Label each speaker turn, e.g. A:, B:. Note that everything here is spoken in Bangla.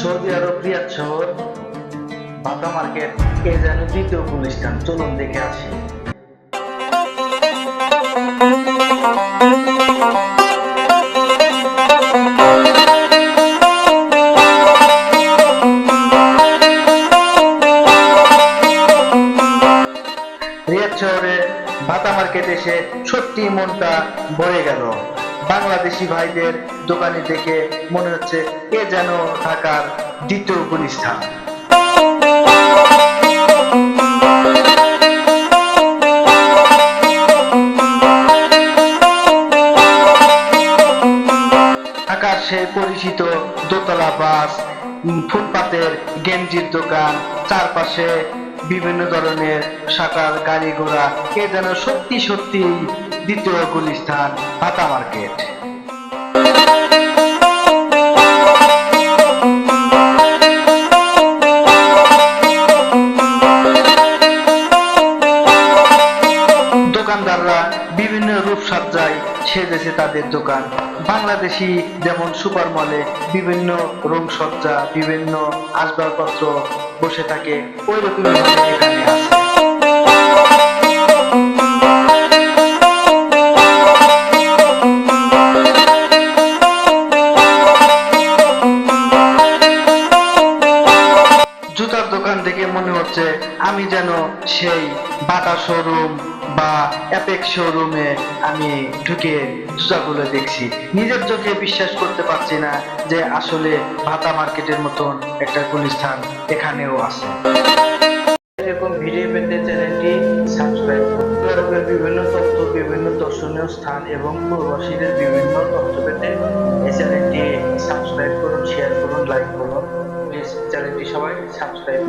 A: সৌদি আরব রিয়াদ শহর বাটা মার্কেট এ যেন দ্বিতীয় গুলিস্তান। চলুন দেখে আসি। রিয়াদ শহরে বাটা মার্কেট এসে সত্যি মনটা ভরে গেল। বাংলাদেশি ভাইদের দোকানে দেখে মনে হচ্ছে এ যেন ঢাকার দ্বিতীয় গুলিস্তান। ঢাকার সেই পরিচিত দোতলা বাস, ফুটপাতের গেঞ্জির দোকান, চারপাশে বিভিন্ন ধরনের শাটার গাড়ি ঘোড়া, এ যেন সত্যি সত্যি দ্বিতীয় গুলিস্তান বাটা মার্কেট। দোকানদাররা বিভিন্ন রূপসজ্জায় সেজেছে তাদের দোকান। বাংলাদেশি যেমন সুপার মলে বিভিন্ন রংসজ্জা, বিভিন্ন আসবাবপত্র বসে থাকে, ওই রকমই এখানে আছে। জুতার দোকান থেকে মনে হচ্ছে আমি যেন সেই বাটা শোরুম বা অ্যাপেক্স শোরুমে আমি ঢুকে জুতাগুলো দেখছি। নিজের চোখে বিশ্বাস করতে পারছি না যে আসলে বাটা মার্কেটের মতন একটা গুলিস্তান এখানেও আছে। এরকম ভিডিও পেতে চ্যানেলটি সাবস্ক্রাইব করুন। আরবের বিভিন্ন তথ্য, বিভিন্ন দর্শনীয় স্থান এবং প্রবাসীদের বিভিন্ন তথ্য পেতে এই চ্যানেলটি সাবস্ক্রাইব করুন, শেয়ার করুন, লাইক করুন। প্লিজ চ্যানেলটি সবাই সাবস্ক্রাইব